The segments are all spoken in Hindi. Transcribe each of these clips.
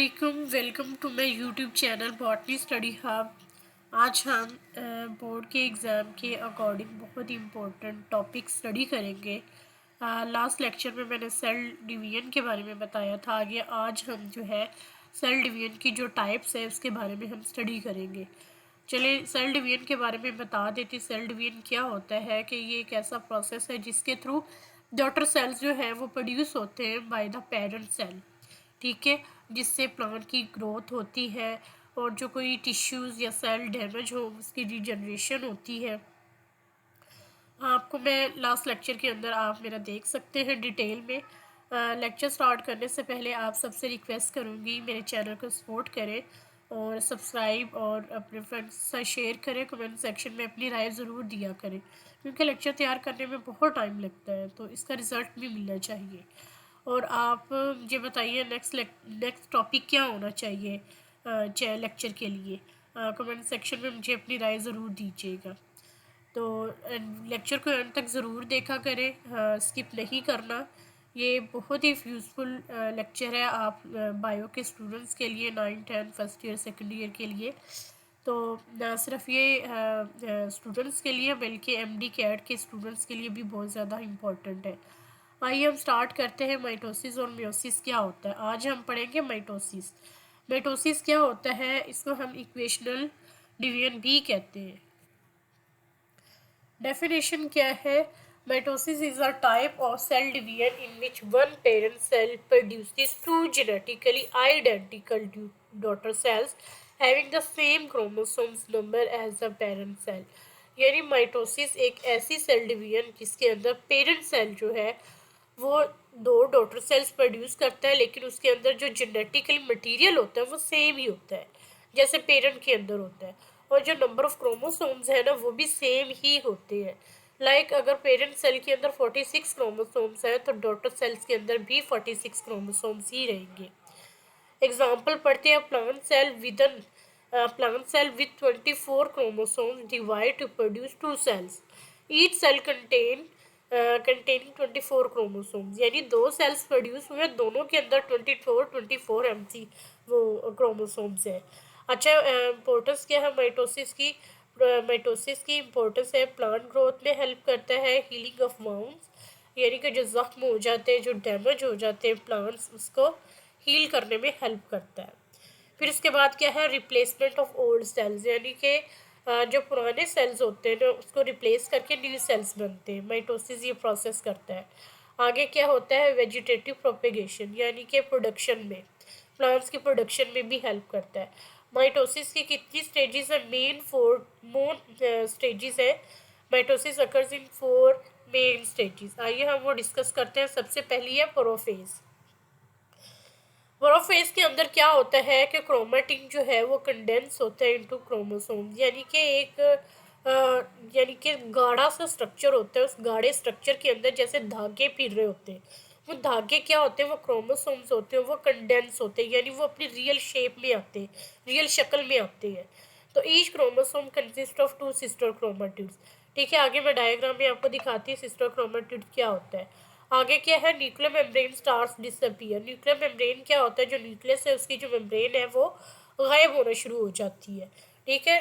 वालेकुम, welcome to my YouTube channel botany study hub. आज हम बोर्ड के एग्ज़ाम के अकॉर्डिंग बहुत ही इम्पोर्टेंट टॉपिक स्टडी करेंगे। लास्ट लेक्चर में मैंने सेल डिवीज़न के बारे में बताया था। आगे आज हम जो है सेल डिवीज़न की जो टाइप्स है उसके बारे में हम स्टडी करेंगे। चलिए सेल डिवीज़न के बारे में बता देती। सेल डिवीज़न क्या होता है कि ये एक ऐसा प्रोसेस है जिसके थ्रू डॉटर सेल्स जो है वो प्रोड्यूस होते हैं बाय द पेरेंट सेल, ठीक है, जिससे प्लांट की ग्रोथ होती है और जो कोई टिश्यूज़ या सेल डैमेज हो उसकी रीजनरेशन होती है। आपको मैं लास्ट लेक्चर के अंदर आप मेरा देख सकते हैं डिटेल में। लेक्चर स्टार्ट करने से पहले आप सबसे रिक्वेस्ट करूँगी मेरे चैनल को सपोर्ट करें और सब्सक्राइब और अपने फ्रेंड्स के साथ शेयर करें। कमेंट सेक्शन में अपनी राय ज़रूर दिया करें क्योंकि लेक्चर तैयार करने में बहुत टाइम लगता है, तो इसका रिज़ल्ट भी मिलना चाहिए। और आप मुझे बताइए नेक्स्ट टॉपिक क्या होना चाहिए लेक्चर के लिए। कमेंट सेक्शन में मुझे अपनी राय ज़रूर दीजिएगा। तो लेक्चर को अंत तक ज़रूर देखा करें, स्किप नहीं करना। ये बहुत ही यूज़फुल लेक्चर है आप बायो के स्टूडेंट्स के लिए, 9, 10 फर्स्ट ईयर सेकेंड ईयर के लिए। तो ना सिर्फ ये स्टूडेंट्स के लिए बल्कि एमडी कैट के स्टूडेंट्स के लिए भी बहुत ज़्यादा इम्पोर्टेंट है। आइए हम स्टार्ट करते हैं। माइटोसिस और मियोसिस क्या होता है। आज हम पढ़ेंगे माइटोसिस। माइटोसिस क्या होता है, इसको हम इक्वेशनल डिवीजन भी कहते हैं। डेफिनेशन क्या है? Mitosis is a type of cell division in which one parent cell produces two genetically identical daughter cells having the same chromosomes number as the parent cell। यानी माइटोसिस एक ऐसी सेल डिवीजन जिसके अंदर पेरेंट सेल जो है वो दो डॉटर सेल्स प्रोड्यूस करता है, लेकिन उसके अंदर जो जेनेटिकल मटेरियल होता है वो सेम ही होता है जैसे पेरेंट के अंदर होता है, और जो नंबर ऑफ क्रोमोसोम्स है ना वो भी सेम ही होते हैं। अगर पेरेंट सेल के अंदर 46 क्रोमोसोम्स हैं तो डॉटर सेल्स के अंदर भी 46 क्रोमोसोम्स ही रहेंगे। एग्जाम्पल पढ़ते हैं। Plant cell with 24 chromosomes divide to produce two cells. Each cell containing 24 chromosomes, यानी दो सेल्स प्रोड्यूस हुए, दोनों के अंदर 24 MC वो क्रोमोसोम्स है। अच्छा, इम्पोर्टेंस क्या है माइटोसिस की? माइटोसिस की इम्पोर्टेंस है प्लांट ग्रोथ में हेल्प करता है, हीलिंग ऑफ वाउंड्स, यानी कि जो ज़ख्म हो जाते हैं, जो डैमेज हो जाते हैं प्लांट्स, उसको हील करने में हेल्प करता है। फिर इसके बाद क्या है? रिप्लेसमेंट ऑफ ओल्ड सेल्स, यानी कि जो पुराने सेल्स होते हैं ना उसको रिप्लेस करके न्यू सेल्स बनते हैं। माइटोसिस ये प्रोसेस करता है। आगे क्या होता है? वेजिटेटिव प्रोपेगेशन, यानी कि प्रोडक्शन में, प्लांट्स की प्रोडक्शन में भी हेल्प करता है। माइटोसिस की कितनी स्टेजेस है? मोर स्टेजेस है। Mitosis occurs in 4 main stages. आइए हम वो डिस्कस करते हैं। सबसे पहली है प्रोफेज। प्रोफेज के अंदर क्या होता है कि क्रोमेटिन जो है वो कंडेंस होता है इनटू क्रोमोसोम्स, यानी कि गाढ़ा सा स्ट्रक्चर होता है। उस गाढ़े स्ट्रक्चर के अंदर जैसे धागे फिर रहे होते हैं, वो धागे क्या होते हैं? वो क्रोमोसोम्स होते हैं, वो कंडेंस होते हैं, यानी वो अपनी रियल शेप में आते हैं, रियल शक्ल में आते हैं। तो each chromosome consist of 2 sister chromatids. ठीक है, आगे मैं डायग्राम में आपको दिखाती हूँ सिस्टर क्रोमेटिड क्या होता है। आगे क्या है? Nuclear membrane stars disappear. Nuclear membrane क्या होता है? जो न्यूक्लियस है उसकी जो मेम्ब्रेन है वो गायब होना शुरू हो जाती है। ठीक है,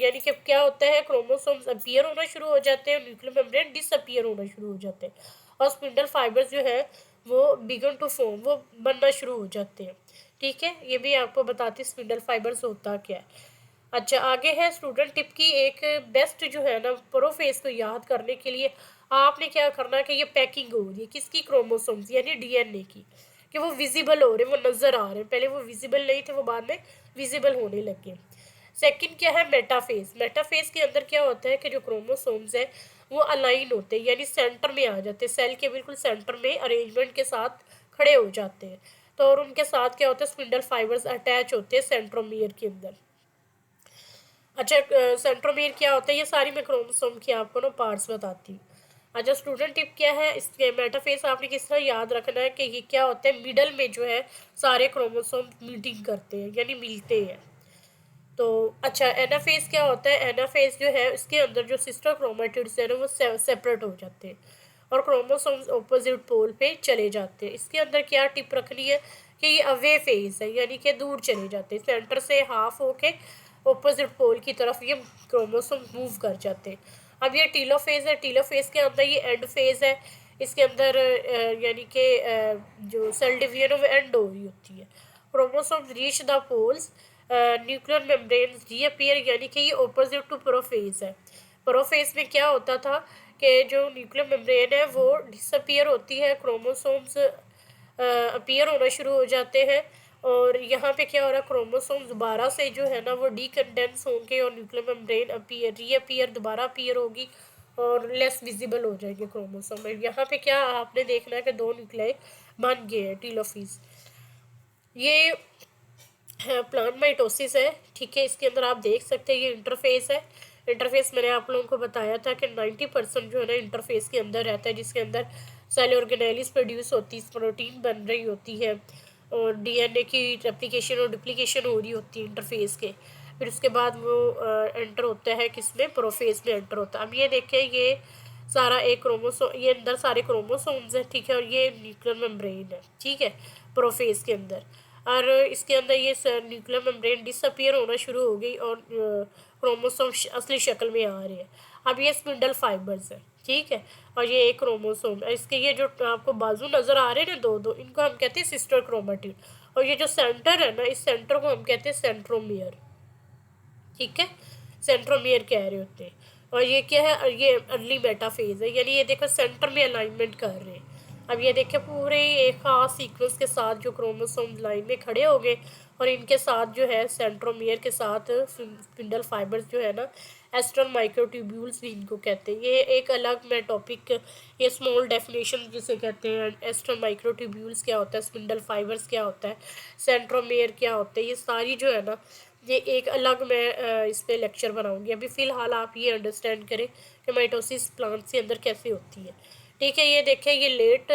यानी कि क्या होता है? क्रोमोसोम्स अपीयर होना शुरू हो जाते हैं, न्यूक्लियर मेम्ब्रेन डिसअपियर होना शुरू हो जाते हैं, और स्पिंडल फाइबर्स जो है वो बिगन टू फॉर्म, वो बनना शुरू हो जाते हैं। ठीक है, ये भी आपको बताती स्पिंडल फाइबर्स होता क्या है। अच्छा, आगे है स्टूडेंट टिप की एक बेस्ट जो है ना प्रोफेज को याद करने के लिए आपने क्या करना है कि ये पैकिंग हो रही है किसकी? क्रोमोसोम्स यानी डीएनए की, कि वो विजिबल हो रहे हैं, वो नज़र आ रहे हैं। पहले वो विजिबल नहीं थे, वो बाद में विजिबल होने लगे। सेकंड क्या है? मेटाफेज। मेटाफेज के अंदर क्या होता है कि जो क्रोमोसोम्स है वो अलाइन होते हैं, यानी सेंटर में आ जाते हैं, सेल के बिल्कुल सेंटर में अरेंजमेंट के साथ खड़े हो जाते हैं। तो और उनके साथ क्या होता है? स्पिंडल फाइबर्स अटैच होते हैं सेंट्रोमियर के अंदर। अच्छा, सेंट्रोमियर क्या होता है? ये सारी मैं क्रोमोसोम की आपको ना पार्ट्स बताती हूँ। अच्छा, स्टूडेंट टिप क्या है? इसके मेटाफेज आपने किस तरह याद रखना है कि ये क्या होता है? मिडल में जो है सारे क्रोमोसोम मीटिंग करते हैं, यानी मिलते हैं। तो अच्छा, एनाफेज क्या होता है? एनाफेज जो है इसके अंदर जो सिस्टर क्रोमेटिड्स है ना वो सेपरेट हो जाते हैं और क्रोमोसोम्स ऑपोजिट पोल पे चले जाते हैं। इसके अंदर क्या टिप रखनी है कि ये अवे फेज है, यानी कि दूर चले जाते हैं, सेंटर से हाफ होके ऑपोजिट पोल की तरफ ये क्रोमोसोम मूव कर जाते हैं। अब ये टीलोफेज है, टीलोफेज के अंदर ये एंड फेज है, इसके अंदर यानी कि जो सेल डिवीजन है वो एंड हो रही होती है। Chromosome reach the poles, nuclear membrane reappear, यानी कि ये ऑपोजिट टू प्रोफेज है। प्रोफेज में क्या होता था कि जो न्यूक्लियर मेम्ब्रेन है वो डिसअपीयर होती है, क्रोमोसोम्स अपीयर होना शुरू हो जाते हैं, और यहाँ पे क्या हो रहा है, क्रोमोसोम दोबारा से जो है ना वो डीकंडेंस होंगे और न्यूक्लियर मेम्ब्रेन अपीयर रीअपीयर दोबारा अपीयर होगी और लेस विजिबल हो जाएंगे क्रोमोसोम। यहाँ पे क्या आपने देखना है कि दो न्यूक्लियाई बन गए हैं, टीलोफेज। ये प्लांट माइटोसिस है, ठीक है। इसके अंदर आप देख सकते हैं ये इंटरफेस है। इंटरफेस मैंने आप लोगों को बताया था कि 90% जो है ना इंटरफेस के अंदर रहता है, जिसके अंदर सेल ऑर्गेनेलिस प्रोड्यूस होती है, प्रोटीन बन रही होती है और डीएनए की रेप्लिकेशन और डुप्लीकेशन हो रही होती है इंटरफेस के। फिर उसके बाद वो एंटर होता है किसमें, प्रोफेज में एंटर होता है। अब ये देखें, ये सारा एक क्रोमोसोम, ये अंदर सारे क्रोमोसोम्स हैं, ठीक है, और ये न्यूक्लियर मेम्ब्रेन है, ठीक है, प्रोफेज के अंदर। और इसके अंदर ये न्यूक्लियर मेम्ब्रेन डिसअपीयर होना शुरू हो गई और क्रोमोसोम असली शक्ल में आ रहे हैं। अब ये स्पिंडल फाइबर्स है, ठीक है, और ये एक क्रोमोसोम। इसके ये जो आपको बाजू नज़र आ रहे हैं ना, दो दो, इनको हम कहते हैं सिस्टर क्रोमेटिड। और ये जो सेंटर है ना, इस सेंटर को हम कहते हैं सेंट्रोमियर, ठीक है, सेंट्रोमियर कह रहे होते हैं। और ये क्या है, ये अर्ली मेटाफेज है, यानी ये देखो सेंटर में अलाइनमेंट कर रहे हैं। अब ये देखें पूरे एक खास सीक्वेंस के साथ जो क्रोमोसोम लाइन में खड़े हो गए, और इनके साथ जो है सेंट्रोमियर के साथ स्पिंडल फाइबर्स जो है ना, एस्ट्रल माइक्रोट्यूब्यूल्स भी इनको कहते हैं। ये एक अलग मैं टॉपिक, ये स्मॉल डेफिनेशन जिसे कहते हैं, एस्ट्रल माइक्रोट्यूब्यूल्स क्या होता है, स्पिंडल फाइबर्स क्या होता है, सेंट्रोमियर क्या होता है, ये सारी जो है ना, ये एक अलग मैं इस पर लेक्चर बनाऊंगी। अभी फ़िलहाल आप ये अंडरस्टैंड करें कि माइटोसिस प्लांट के अंदर कैसे होती है, ठीक है। ये देखें, ये लेट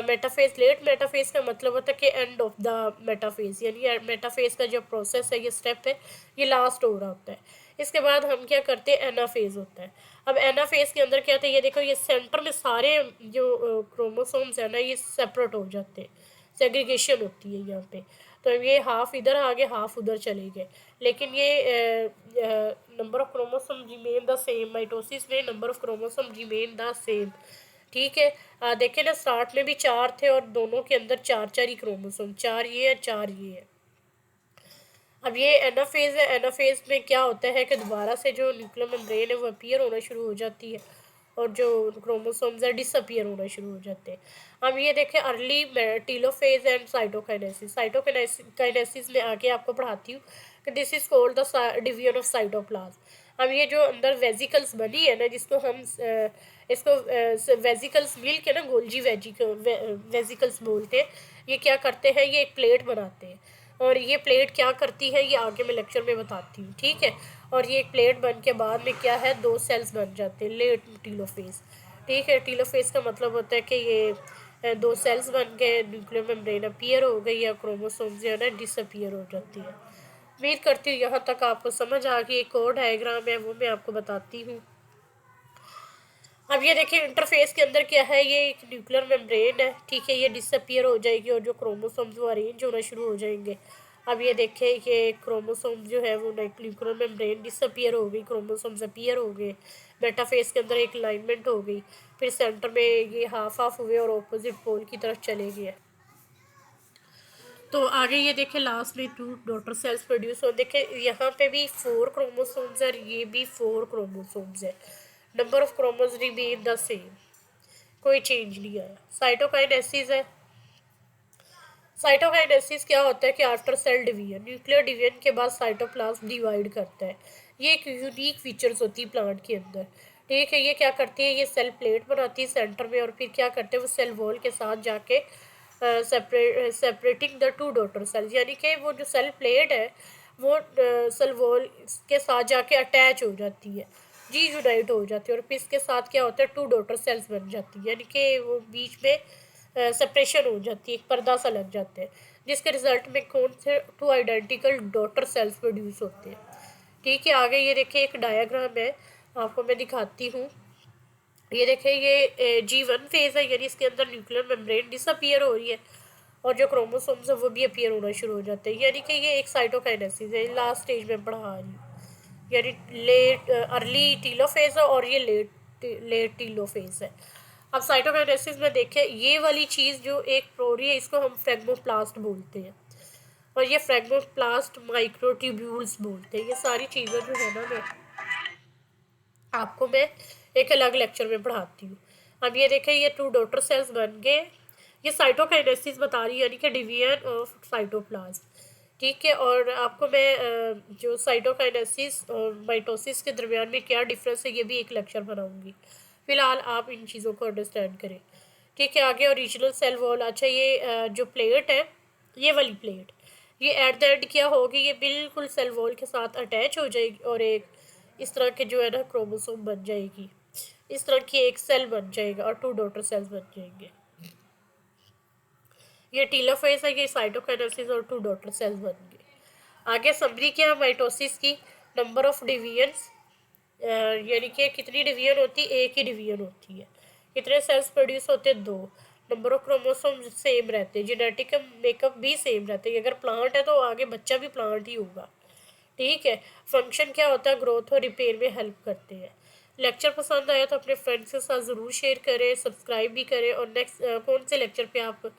मेटाफेज, लेट मेटाफेज का मतलब होता है कि एंड ऑफ द मेटाफेज, यानी मेटाफेज का जो प्रोसेस है, ये स्टेप है, ये लास्ट हो रहा होता है। इसके बाद हम क्या करते हैं, एनाफेज होता है। अब एनाफेज के अंदर क्या होता है, ये देखो, ये सेंटर में सारे जो क्रोमोसोम्स है ना, ये सेपरेट हो जाते हैं, सेग्रीगेशन होती है यहाँ पे। तो ये हाफ इधर आ गए, हाफ उधर चले गए, लेकिन ये number of chromosome remain the same. Mitosis में number of chromosome remain the same, ठीक है। देखें ना, स्टार्ट में भी 4 थे और दोनों के अंदर 4 4 ही क्रोमोसोम, 4 ये है, 4 ये है। अब ये एनाफेज है, एनाफेज में क्या होता है कि दोबारा से जो न्यूक्लियर मेम्ब्रेन है वो अपीयर होना शुरू हो जाती है और जो क्रोमोसोम्स है डिसअपीयर होना शुरू हो जाते हैं। अब ये देखें, early telophase and cytokinesis. Cytokinesis में आके आपको पढ़ाती हूँ कि this is called the division of cytoplasm. अब ये जो अंदर वेजिकल्स बनी है ना, जिसको हम इसको वेजिकल्स मिल के ना गोल्जी वेजिकल्स बोलते हैं, ये क्या करते हैं, ये एक प्लेट बनाते हैं, और ये प्लेट क्या करती है ये आगे मैं लेक्चर में बताती हूँ, ठीक है। और ये एक प्लेट बन के बाद में क्या है, 2 सेल्स बन जाते हैं, लेट टीलोफेज, ठीक है। टीलोफेज का मतलब होता है कि ये 2 सेल्स बन के न्यूक्लियर मेम्ब्रेन अपीयर हो गई या क्रोमोसोम्स जो है ना डिसअपीयर हो जाती है। उम्मीद करती हूँ यहाँ तक आपको समझ आ गई। एक और डायग्राम है वो मैं आपको बताती हूँ। अब ये देखिए, इंटरफेस के अंदर क्या है, ये एक न्यूक्लियर मेम्ब्रेन है, ठीक है, ये डिसअपीयर हो जाएगी और जो क्रोमोसोम्स वो अरेंज होना शुरू हो जाएंगे। अब ये देखें कि क्रोमोसोम्स जो है वो न्यूक्लियर मेम्ब्रेन डिसअपीयर हो गई, क्रोमोसोम्स अपीयर हो गए, मेटाफेस के अंदर एक अलाइनमेंट हो गई, फिर सेंटर में ये हाफ हाफ हुए और ऑपोजिट पोल की तरफ चले गए। तो आगे ये देखें, लास्ट में 2 डॉटर सेल्स प्रोड्यूस हो। देखें यहाँ पे भी 4 क्रोमोसोम्स है, ये भी 4 क्रोमोसोम्स है, number of chromosomes remain the same, कोई चेंज नहीं आया। साइटोकाइनेसिस है। साइटोकाइनेसिस क्या होता है कि after sale division, nuclear division के बाद साइटोप्लाज्म डिवाइड करता है। ये एक यूनिक फीचर्स होती है प्लांट के अंदर, ठीक है। ये क्या करती है, ये सेल प्लेट बनाती है सेंटर में, और फिर क्या करते हैं वो सेल वॉल के साथ जाके सेपरेटिंग द 2 डॉटर सेल्स, यानी कि वो जो सेल प्लेट है वो सेल वॉल के साथ जाके अटैच हो जाती है, जी यूनाइट हो जाती है, और फिर इसके साथ क्या होता है 2 डॉटर सेल्स बन जाती है, यानी कि वो बीच में सेपरेशन हो जाती है, एक पर्दा सा लग जाता है, जिसके रिजल्ट में कौन से 2 आइडेंटिकल डॉटर सेल्स प्रोड्यूस होते हैं, ठीक है। आगे ये देखिए एक डायग्राम है, आपको मैं दिखाती हूँ। ये देखें, ये G1 फेज है, यानी इसके अंदर न्यूक्लियर मेम्ब्रेन डिसअपीयर हो रही है, और जो क्रोमोसोम्स है वो भी अपीयर होना शुरू हो जाते हैं, यानी कि ये एक साइटोकाइनेसिस है। लास्ट स्टेज में पढ़ा रही हूँ, यानी लेट अर्ली टीलोफेज है और ये लेट टीलोफेज है। अब साइटोकाइनेसिस में देखें, ये वाली चीज़ जो एक प्रोरी है इसको हम फ्रेगमोप्लास्ट बोलते हैं, और ये फ्रेगमोप्लास्ट माइक्रोट्यूब्यूल्स बोलते हैं। ये सारी चीज़ें जो है ना, मैं एक अलग लेक्चर में पढ़ाती हूँ। अब ये देखें, ये 2 डॉटर सेल्स बन गए। ये साइटोकाइनेसिस बता रही है, यानी कि डिवीजन ऑफ साइटोप्लाज्म। ठीक है, और आपको मैं जो साइटोकाइनेसिस और माइटोसिस के दरमियान में क्या डिफरेंस है ये भी एक लेक्चर बनाऊंगी। फिलहाल आप इन चीज़ों को अंडरस्टैंड करें। ठीक है, आगे ओरिजिनल सेल वॉल। अच्छा, ये जो प्लेट है, ये वाली प्लेट, ये एट द एंड क्या होगी, ये बिल्कुल सेल वॉल के साथ अटैच हो जाएगी और एक इस तरह के जो है ना क्रोमोसोम बन जाएगी। इस तरह की एक सेल बन जाएगा और 2 डॉटर सेल्स बन जाएंगे। ये टीलोफेज है, ये साइटोकाइनेसिस और 2 डॉटर सेल्स बन गए। आगे समरी क्या है माइटोसिस की, नंबर ऑफ डिवीजन्स, यानी कि कितनी डिवीजन होती है, एक ही डिवीजन होती है। कितने सेल्स प्रोड्यूस होते हैं, 2। नंबर ऑफ क्रोमोसोम सेम रहते हैं, जेनेटिक मेकअप भी सेम रहते हैं। अगर प्लांट है तो आगे बच्चा भी प्लांट ही होगा। ठीक है, फंक्शन क्या होता है, ग्रोथ और रिपेयर में हेल्प करते हैं। लेक्चर पसंद आया तो अपने फ्रेंड्स के साथ ज़रूर शेयर करें, सब्सक्राइब भी करें, और नेक्स्ट कौन से लेक्चर पे आप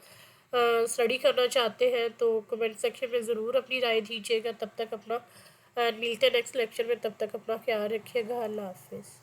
स्टडी करना चाहते हैं तो कमेंट सेक्शन में ज़रूर अपनी राय दीजिएगा। तब तक अपना मिलते हैं नेक्स्ट लेक्चर में, तब तक अपना ख्याल रखिएगा। अल्लाह हाफिज़।